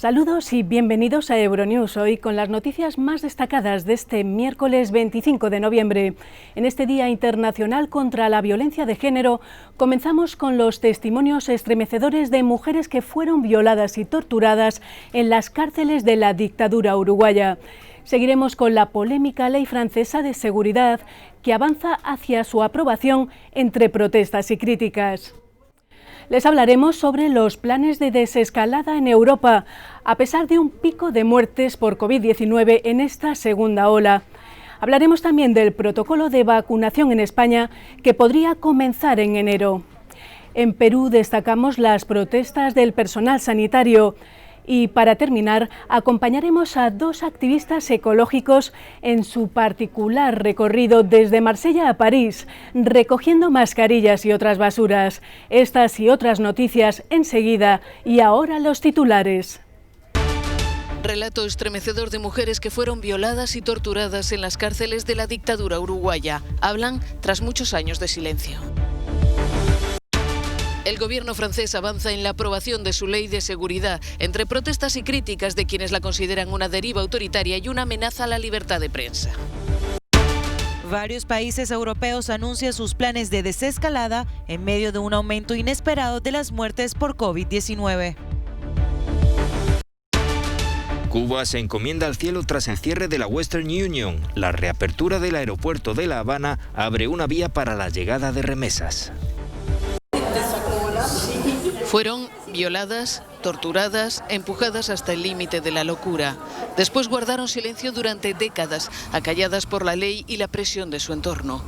Saludos y bienvenidos a Euronews, hoy con las noticias más destacadas de este miércoles 25 de noviembre. En este Día Internacional contra la Violencia de Género, comenzamos con los testimonios estremecedores de mujeres que fueron violadas y torturadas en las cárceles de la dictadura uruguaya. Seguiremos con la polémica ley francesa de seguridad que avanza hacia su aprobación entre protestas y críticas. Les hablaremos sobre los planes de desescalada en Europa, a pesar de un pico de muertes por COVID-19 en esta segunda ola. Hablaremos también del protocolo de vacunación en España, que podría comenzar en enero. En Perú destacamos las protestas del personal sanitario. Y para terminar, acompañaremos a dos activistas ecológicos en su particular recorrido desde Marsella a París, recogiendo mascarillas y otras basuras. Estas y otras noticias enseguida, y ahora los titulares. Relato estremecedor de mujeres que fueron violadas y torturadas en las cárceles de la dictadura uruguaya. Hablan tras muchos años de silencio. El gobierno francés avanza en la aprobación de su ley de seguridad, entre protestas y críticas de quienes la consideran una deriva autoritaria y una amenaza a la libertad de prensa. Varios países europeos anuncian sus planes de desescalada en medio de un aumento inesperado de las muertes por COVID-19. Cuba se encomienda al cielo tras el cierre de la Western Union. La reapertura del aeropuerto de La Habana abre una vía para la llegada de remesas. Fueron violadas, torturadas, empujadas hasta el límite de la locura. Después guardaron silencio durante décadas, acalladas por la ley y la presión de su entorno.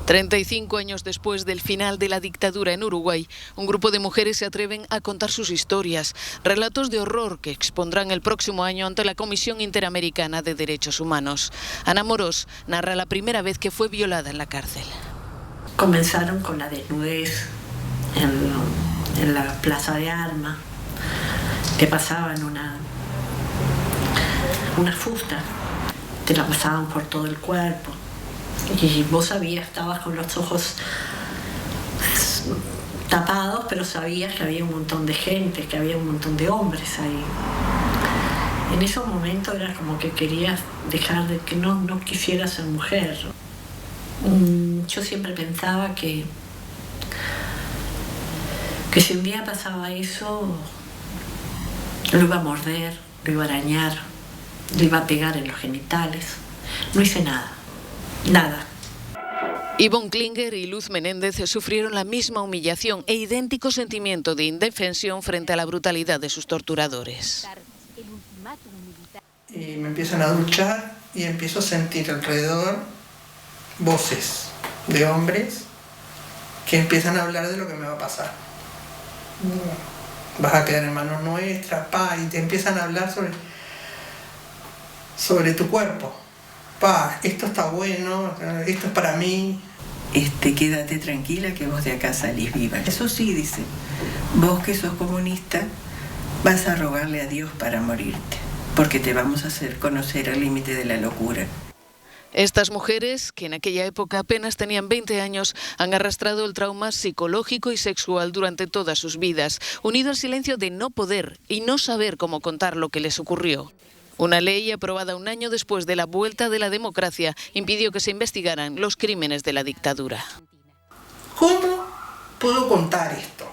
35 años después del final de la dictadura en Uruguay, un grupo de mujeres se atreven a contar sus historias, relatos de horror que expondrán el próximo año ante la Comisión Interamericana de Derechos Humanos. Ana Morós narra la primera vez que fue violada en la cárcel. Comenzaron con la desnudez en la plaza de armas, te pasaban una fusta, te la pasaban por todo el cuerpo y vos sabías, estabas con los ojos tapados, pero sabías que había un montón de gente, que había un montón de hombres ahí. En esos momentos era como que querías dejar de que no quisiera ser mujer. Yo siempre pensaba que si un día pasaba eso, lo iba a morder, lo iba a arañar, lo iba a pegar en los genitales. No hice nada. Yvonne Klinger y Luz Menéndez sufrieron la misma humillación e idéntico sentimiento de indefensión frente a la brutalidad de sus torturadores. Y me empiezan a duchar y empiezo a sentir alrededor voces de hombres que empiezan a hablar de lo que me va a pasar. Vas a quedar en manos nuestras, y te empiezan a hablar sobre tu cuerpo. Esto está bueno, esto es para mí. Quédate tranquila que vos de acá salís viva. Eso sí, dice, vos que sos comunista vas a rogarle a Dios para morirte, porque te vamos a hacer conocer el límite de la locura. Estas mujeres, que en aquella época apenas tenían 20 años, han arrastrado el trauma psicológico y sexual durante todas sus vidas, unido al silencio de no poder y no saber cómo contar lo que les ocurrió. Una ley aprobada un año después de la vuelta de la democracia impidió que se investigaran los crímenes de la dictadura. ¿Cómo puedo contar esto?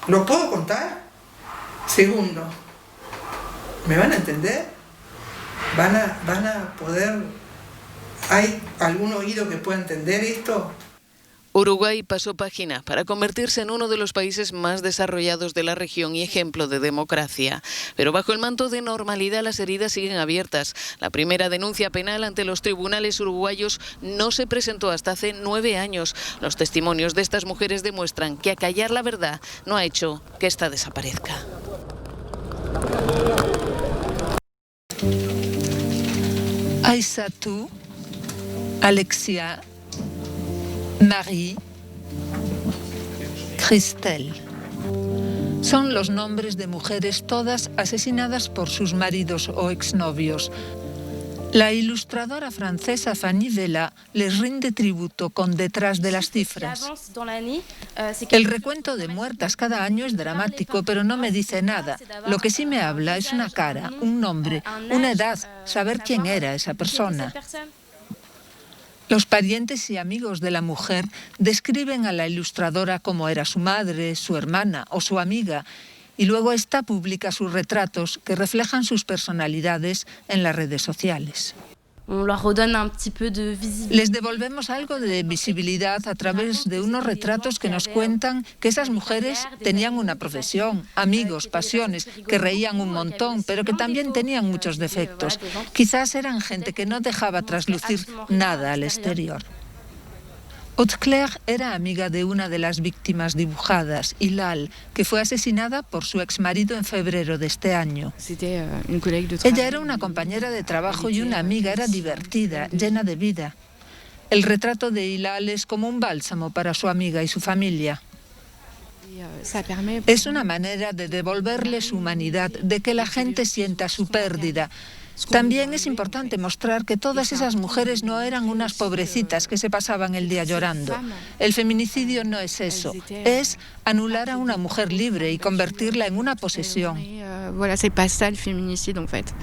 ¿Lo puedo contar? Segundo, ¿me van a entender? ¿Van a poder? ¿Hay algún oído que pueda entender esto? Uruguay pasó página para convertirse en uno de los países más desarrollados de la región y ejemplo de democracia. Pero bajo el manto de normalidad las heridas siguen abiertas. La primera denuncia penal ante los tribunales uruguayos no se presentó hasta hace 9 años. Los testimonios de estas mujeres demuestran que acallar la verdad no ha hecho que ésta desaparezca. Aïssatou, Alexia, Marie, Christelle. Son los nombres de mujeres todas asesinadas por sus maridos o exnovios. La ilustradora francesa Fanny Vela les rinde tributo con Detrás de las cifras. El recuento de muertas cada año es dramático, pero no me dice nada. Lo que sí me habla es una cara, un nombre, una edad, saber quién era esa persona. Los parientes y amigos de la mujer describen a la ilustradora como era su madre, su hermana o su amiga, y luego ésta publica sus retratos que reflejan sus personalidades en las redes sociales. Les devolvemos algo de visibilidad a través de unos retratos que nos cuentan que esas mujeres tenían una profesión, amigos, pasiones, que reían un montón, pero que también tenían muchos defectos. Quizás eran gente que no dejaba traslucir nada al exterior. Haute-Claire era amiga de una de las víctimas dibujadas, Hilal, que fue asesinada por su exmarido en febrero de este año. Ella era una compañera de trabajo y una amiga, era divertida, llena de vida. El retrato de Hilal es como un bálsamo para su amiga y su familia. Es una manera de devolverle su humanidad, de que la gente sienta su pérdida. También es importante mostrar que todas esas mujeres no eran unas pobrecitas que se pasaban el día llorando. El feminicidio no es eso, es anular a una mujer libre y convertirla en una posesión. Voilà, c'est pas ça le féminicide en fait.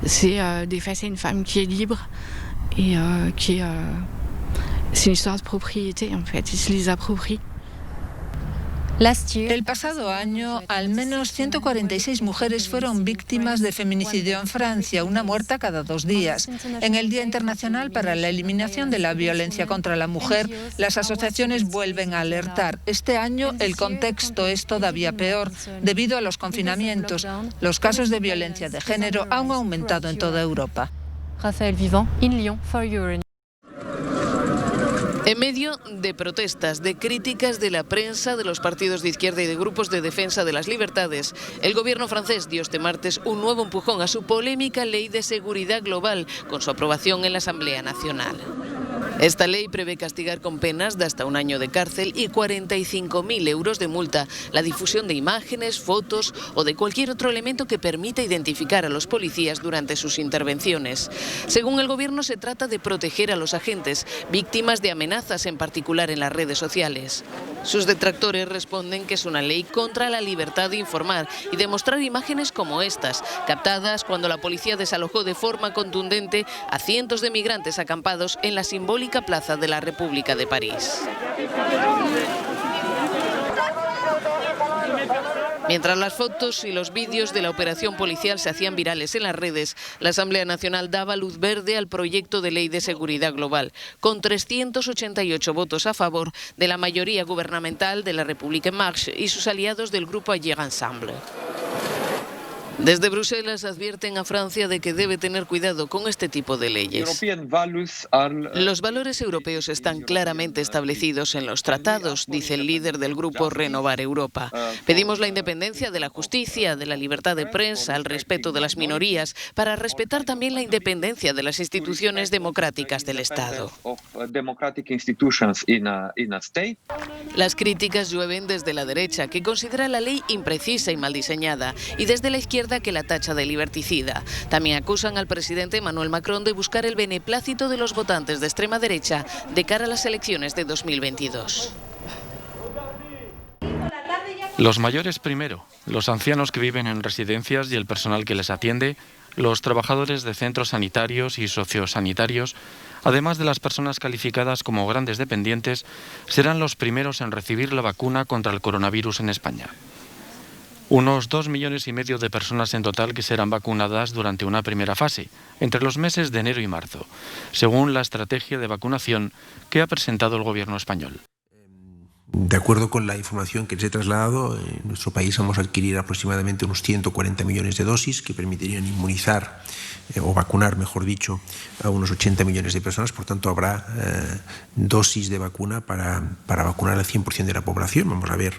C'est d'effacer une femme qui est libre et c'est une histoire de propriété en fait, ils se les approprient. El pasado año, al menos 146 mujeres fueron víctimas de feminicidio en Francia, una muerta cada 2 días. En el Día Internacional para la Eliminación de la Violencia contra la Mujer, las asociaciones vuelven a alertar. Este año el contexto es todavía peor. Debido a los confinamientos, los casos de violencia de género han aumentado en toda Europa. Raphaël Vivant, in Lyon for Euronews. En medio de protestas, de críticas de la prensa, de los partidos de izquierda y de grupos de defensa de las libertades, el gobierno francés dio este martes un nuevo empujón a su polémica ley de seguridad global con su aprobación en la Asamblea Nacional. Esta ley prevé castigar con penas de hasta 1 año de cárcel y 45.000 euros de multa la difusión de imágenes, fotos o de cualquier otro elemento que permita identificar a los policías durante sus intervenciones. Según el gobierno, se trata de proteger a los agentes, víctimas de amenazas, en particular en las redes sociales. Sus detractores responden que es una ley contra la libertad de informar y de mostrar imágenes como estas, captadas cuando la policía desalojó de forma contundente a cientos de migrantes acampados en la simbólica plaza de la República de París. Mientras las fotos y los vídeos de la operación policial se hacían virales en las redes, la Asamblea Nacional daba luz verde al proyecto de ley de seguridad global, con 388 votos a favor de la mayoría gubernamental de la République en Marche y sus aliados del grupo Agir Ensemble. Desde Bruselas advierten a Francia de que debe tener cuidado con este tipo de leyes. Los valores europeos están claramente establecidos en los tratados, dice el líder del grupo Renovar Europa. Pedimos la independencia de la justicia, de la libertad de prensa, el respeto de las minorías, para respetar también la independencia de las instituciones democráticas del Estado. Las críticas llueven desde la derecha, que considera la ley imprecisa y mal diseñada, y desde la izquierda, que la tacha de liberticida. También acusan al presidente Emmanuel Macron de buscar el beneplácito de los votantes de extrema derecha de cara a las elecciones de 2022. Los mayores primero, los ancianos que viven en residencias y el personal que les atiende, los trabajadores de centros sanitarios y sociosanitarios, además de las personas calificadas como grandes dependientes, serán los primeros en recibir la vacuna contra el coronavirus en España. Unos 2,5 millones de personas en total que serán vacunadas durante una primera fase, entre los meses de enero y marzo, según la estrategia de vacunación que ha presentado el gobierno español. De acuerdo con la información que les he trasladado, en nuestro país vamos a adquirir aproximadamente unos 140 millones de dosis que permitirían inmunizar o vacunar, mejor dicho, a unos 80 millones de personas. Por tanto, habrá dosis de vacuna para vacunar al 100% de la población. Vamos a ver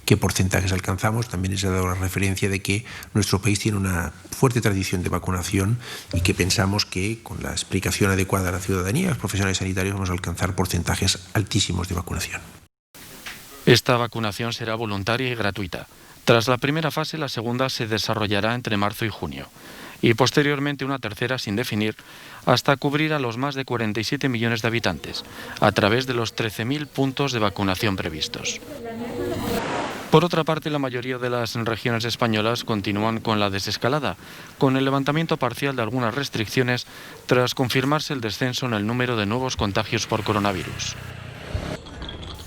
qué porcentajes alcanzamos. También les he dado la referencia de que nuestro país tiene una fuerte tradición de vacunación y que pensamos que con la explicación adecuada a la ciudadanía, a los profesionales sanitarios, vamos a alcanzar porcentajes altísimos de vacunación. Esta vacunación será voluntaria y gratuita. Tras la primera fase, la segunda se desarrollará entre marzo y junio. y posteriormente una tercera sin definir, hasta cubrir a los más de 47 millones de habitantes, a través de los 13.000 puntos de vacunación previstos. Por otra parte, la mayoría de las regiones españolas continúan con la desescalada, con el levantamiento parcial de algunas restricciones tras confirmarse el descenso en el número de nuevos contagios por coronavirus.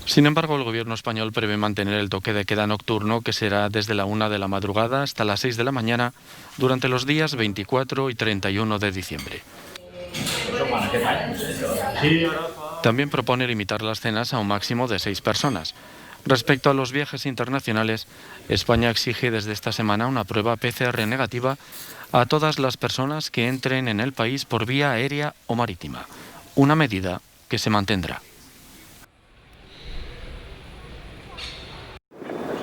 Sin embargo, el gobierno español prevé mantener el toque de queda nocturno, que será desde la 1 de la madrugada hasta las 6 de la mañana durante los días 24 y 31 de diciembre. También propone limitar las cenas a un máximo de 6 personas. Respecto a los viajes internacionales, España exige desde esta semana una prueba PCR negativa a todas las personas que entren en el país por vía aérea o marítima, una medida que se mantendrá.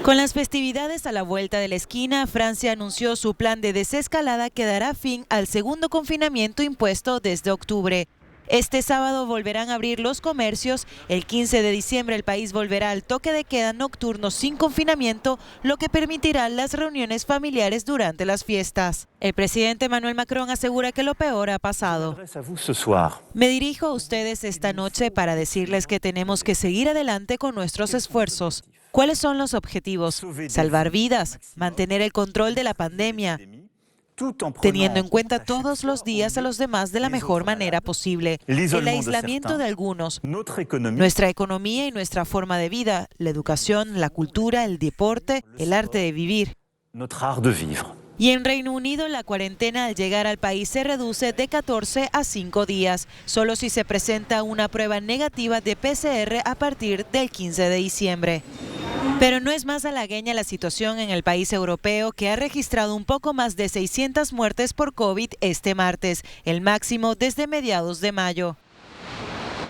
Con las festividades a la vuelta de la esquina, Francia anunció su plan de desescalada que dará fin al segundo confinamiento impuesto desde octubre. Este sábado volverán a abrir los comercios. El 15 de diciembre el país volverá al toque de queda nocturno sin confinamiento, lo que permitirá las reuniones familiares durante las fiestas. El presidente Emmanuel Macron asegura que lo peor ha pasado. Me dirijo a ustedes esta noche para decirles que tenemos que seguir adelante con nuestros esfuerzos. ¿Cuáles son los objetivos? Salvar vidas, mantener el control de la pandemia, teniendo en cuenta todos los días a los demás de la mejor manera posible. El aislamiento de algunos, nuestra economía y nuestra forma de vida, la educación, la cultura, el deporte, el arte de vivir. Y en Reino Unido, la cuarentena al llegar al país se reduce de 14 a 5 días, solo si se presenta una prueba negativa de PCR a partir del 15 de diciembre. Pero no es más halagüeña la situación en el país europeo, que ha registrado un poco más de 600 muertes por COVID este martes, el máximo desde mediados de mayo.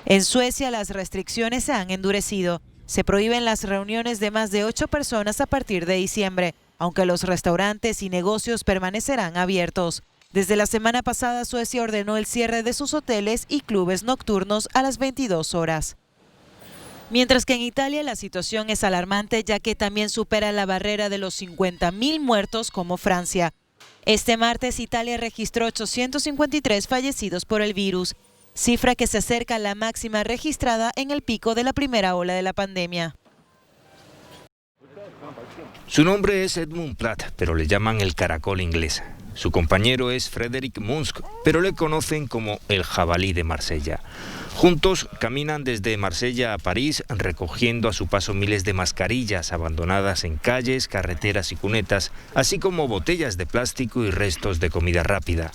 En Suecia, las restricciones se han endurecido. Se prohíben las reuniones de más de 8 personas a partir de diciembre, aunque los restaurantes y negocios permanecerán abiertos. Desde la semana pasada, Suecia ordenó el cierre de sus hoteles y clubes nocturnos a las 22 horas. Mientras que en Italia la situación es alarmante, ya que también supera la barrera de los 50.000 muertos como Francia. Este martes Italia registró 853 fallecidos por el virus, cifra que se acerca a la máxima registrada en el pico de la primera ola de la pandemia. Su nombre es Edmund Platt, pero le llaman el caracol inglés. Su compañero es Frédéric Munsk, pero le conocen como el jabalí de Marsella. Juntos caminan desde Marsella a París, recogiendo a su paso miles de mascarillas abandonadas en calles, carreteras y cunetas, así como botellas de plástico y restos de comida rápida.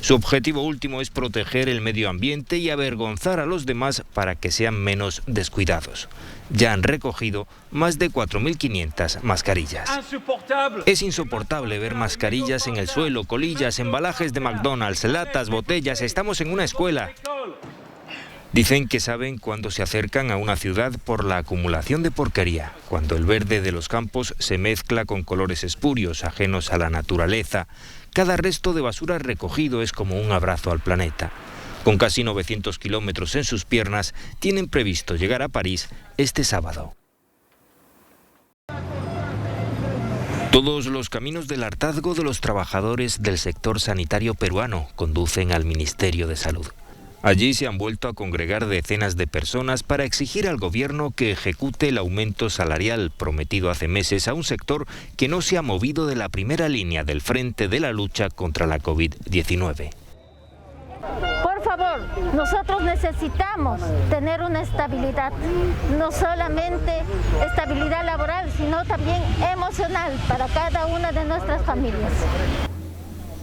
Su objetivo último es proteger el medio ambiente y avergonzar a los demás para que sean menos descuidados. Ya han recogido más de 4.500 mascarillas. Es insoportable ver mascarillas en el suelo, colillas, embalajes de McDonald's, latas, botellas. Estamos en una escuela. Dicen que saben cuando se acercan a una ciudad por la acumulación de porquería, cuando el verde de los campos se mezcla con colores espurios, ajenos a la naturaleza. Cada resto de basura recogido es como un abrazo al planeta. Con casi 900 kilómetros en sus piernas, tienen previsto llegar a París este sábado. Todos los caminos del hartazgo de los trabajadores del sector sanitario peruano conducen al Ministerio de Salud. Allí se han vuelto a congregar decenas de personas para exigir al gobierno que ejecute el aumento salarial prometido hace meses a un sector que no se ha movido de la primera línea del frente de la lucha contra la COVID-19. Por favor, nosotros necesitamos tener una estabilidad, no solamente estabilidad laboral, sino también emocional para cada una de nuestras familias.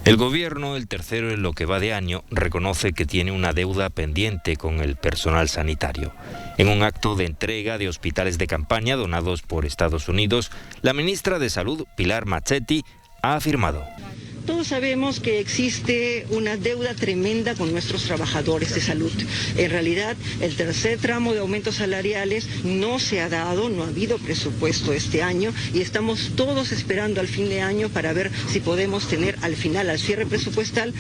El gobierno, el tercero en lo que va de año, reconoce que tiene una deuda pendiente con el personal sanitario. En un acto de entrega de hospitales de campaña donados por Estados Unidos, la ministra de Salud, Pilar Marchetti, ha afirmado: todos sabemos que existe una deuda tremenda con nuestros trabajadores de salud. En realidad, el tercer tramo de aumentos salariales no se ha dado, no ha habido presupuesto este año y estamos todos esperando al fin de año para ver si podemos tener al final, al cierre presupuestal,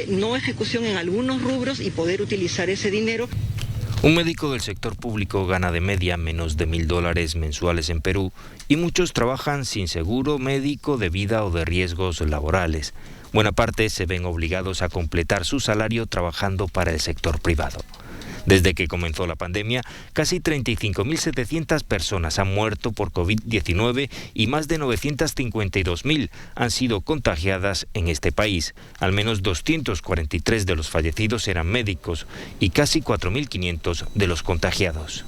no ejecución en algunos rubros y poder utilizar ese dinero. Un médico del sector público gana de media menos de $1.000 mensuales en Perú y muchos trabajan sin seguro médico de vida o de riesgos laborales. Buena parte se ven obligados a completar su salario trabajando para el sector privado. Desde que comenzó la pandemia, casi 35.700 personas han muerto por COVID-19 y más de 952.000 han sido contagiadas en este país. Al menos 243 de los fallecidos eran médicos y casi 4.500 de los contagiados.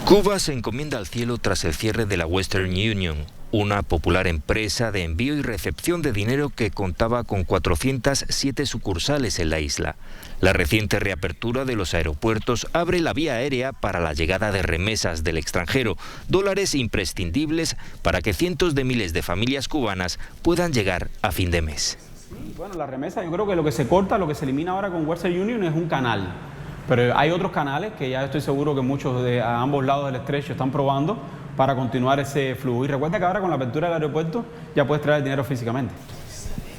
Cuba se encomienda al cielo tras el cierre de la Western Union, una popular empresa de envío y recepción de dinero que contaba con 407 sucursales en la isla. La reciente reapertura de los aeropuertos abre la vía aérea para la llegada de remesas del extranjero, dólares imprescindibles para que cientos de miles de familias cubanas puedan llegar a fin de mes. Bueno, la remesa, yo creo que lo que se corta, lo que se elimina ahora con Western Union es un canal. Pero hay otros canales que ya estoy seguro que muchos de a ambos lados del estrecho están probando para continuar ese flujo. Y recuerda que ahora con la apertura del aeropuerto ya puedes traer dinero físicamente.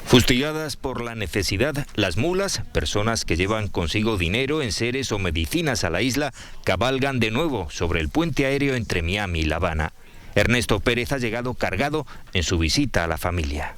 Fustigadas por la necesidad, las mulas, personas que llevan consigo dinero, enseres o medicinas a la isla, cabalgan de nuevo sobre el puente aéreo entre Miami y La Habana. Ernesto Pérez ha llegado cargado en su visita a la familia.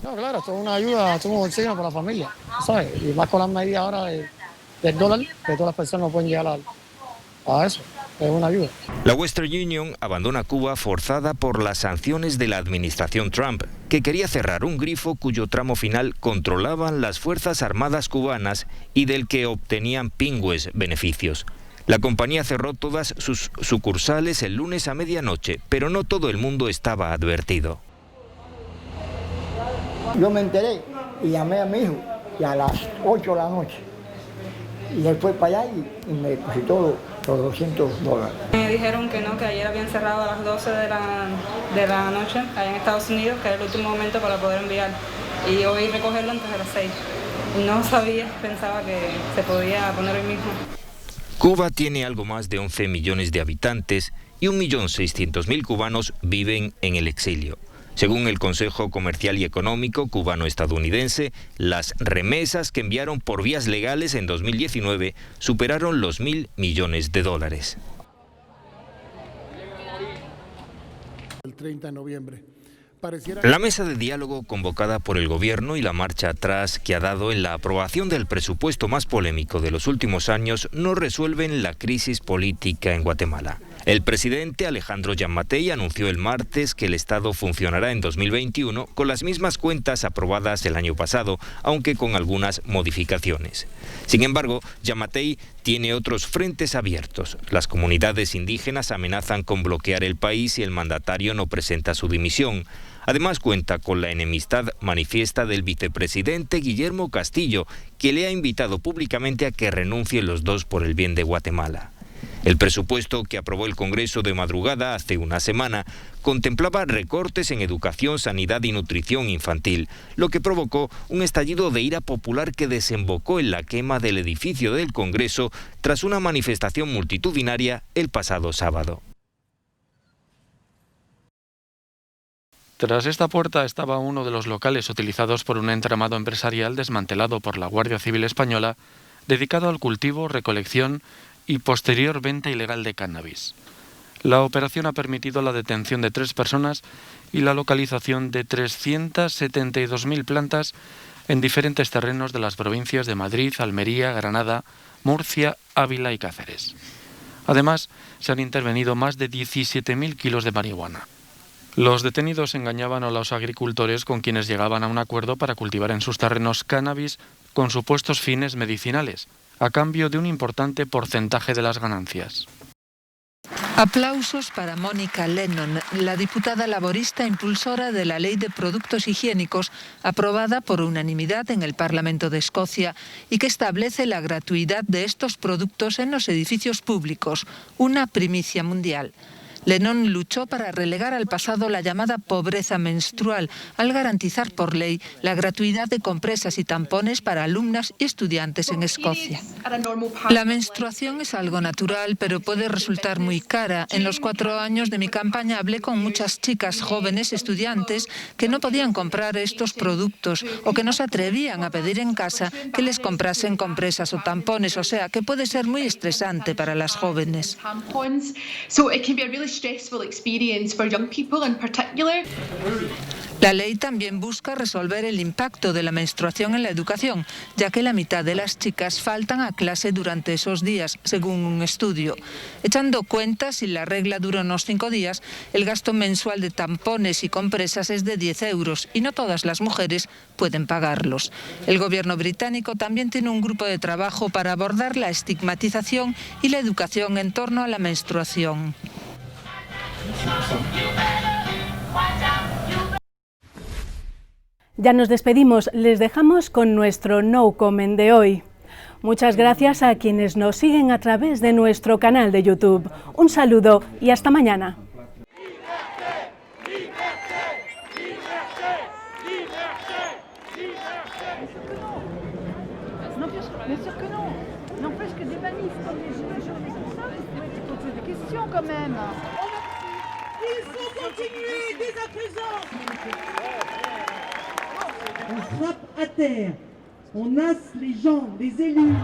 No, claro, esto es una ayuda, esto es un oxígeno para la familia, ¿sabes? Y más con las medidas ahora del dólar, que todas las personas no pueden llegar a eso. Es una ayuda. La Western Union abandona Cuba forzada por las sanciones de la administración Trump, que quería cerrar un grifo cuyo tramo final controlaban las Fuerzas Armadas cubanas y del que obtenían pingües beneficios. La compañía cerró todas sus sucursales el lunes a medianoche, pero no todo el mundo estaba advertido. Yo me enteré y llamé a mi hijo y a las 8 de la noche. Y él fue para allá y me depositó los $200. Me dijeron que no, que ayer habían cerrado a las 12 de la noche allá en Estados Unidos, que era el último momento para poder enviar. Y hoy recogerlo antes de las 6. No sabía, pensaba que se podía poner hoy mismo. Cuba tiene algo más de 11 millones de habitantes y 1.600.000 cubanos viven en el exilio. Según el Consejo Comercial y Económico cubano-estadounidense, las remesas que enviaron por vías legales en 2019 superaron los $1.000 millones. El 30 de noviembre. La mesa de diálogo convocada por el gobierno y la marcha atrás que ha dado en la aprobación del presupuesto más polémico de los últimos años no resuelven la crisis política en Guatemala. El presidente Alejandro Giammattei anunció el martes que el Estado funcionará en 2021 con las mismas cuentas aprobadas el año pasado, aunque con algunas modificaciones. Sin embargo, Giammattei tiene otros frentes abiertos. Las comunidades indígenas amenazan con bloquear el país si el mandatario no presenta su dimisión. Además cuenta con la enemistad manifiesta del vicepresidente Guillermo Castillo, que le ha invitado públicamente a que renuncien los dos por el bien de Guatemala. El presupuesto que aprobó el Congreso de madrugada hace una semana contemplaba recortes en educación, sanidad y nutrición infantil, lo que provocó un estallido de ira popular que desembocó en la quema del edificio del Congreso tras una manifestación multitudinaria el pasado sábado. Tras esta puerta estaba uno de los locales utilizados por un entramado empresarial desmantelado por la Guardia Civil Española, dedicado al cultivo, recolección y posterior venta ilegal de cannabis. La operación ha permitido la detención de 3 personas y la localización de 372.000 plantas en diferentes terrenos de las provincias de Madrid, Almería, Granada, Murcia, Ávila y Cáceres. Además, se han intervenido más de 17.000 kilos de marihuana. Los detenidos engañaban a los agricultores con quienes llegaban a un acuerdo para cultivar en sus terrenos cannabis con supuestos fines medicinales, a cambio de un importante porcentaje de las ganancias. Aplausos para Mónica Lennon, la diputada laborista impulsora de la Ley de Productos Higiénicos, aprobada por unanimidad en el Parlamento de Escocia y que establece la gratuidad de estos productos en los edificios públicos, una primicia mundial. Lennon luchó para relegar al pasado la llamada pobreza menstrual, al garantizar por ley la gratuidad de compresas y tampones para alumnas y estudiantes en Escocia. La menstruación es algo natural, pero puede resultar muy cara. En los 4 años de mi campaña hablé con muchas chicas jóvenes estudiantes que no podían comprar estos productos o que no se atrevían a pedir en casa que les comprasen compresas o tampones, o sea que puede ser muy estresante para las jóvenes. La ley también busca resolver el impacto de la menstruación en la educación, ya que la mitad de las chicas faltan a clase durante esos días, según un estudio. Echando cuentas, si la regla dura unos 5 días, el gasto mensual de tampones y compresas es de 10 euros y no todas las mujeres pueden pagarlos. El gobierno británico también tiene un grupo de trabajo para abordar la estigmatización y la educación en torno a la menstruación. Ya nos despedimos, les dejamos con nuestro No Comment de hoy. Muchas gracias a quienes nos siguen a través de nuestro canal de YouTube. Un saludo y hasta mañana. On frappe à terre, on nasse les gens, les élus.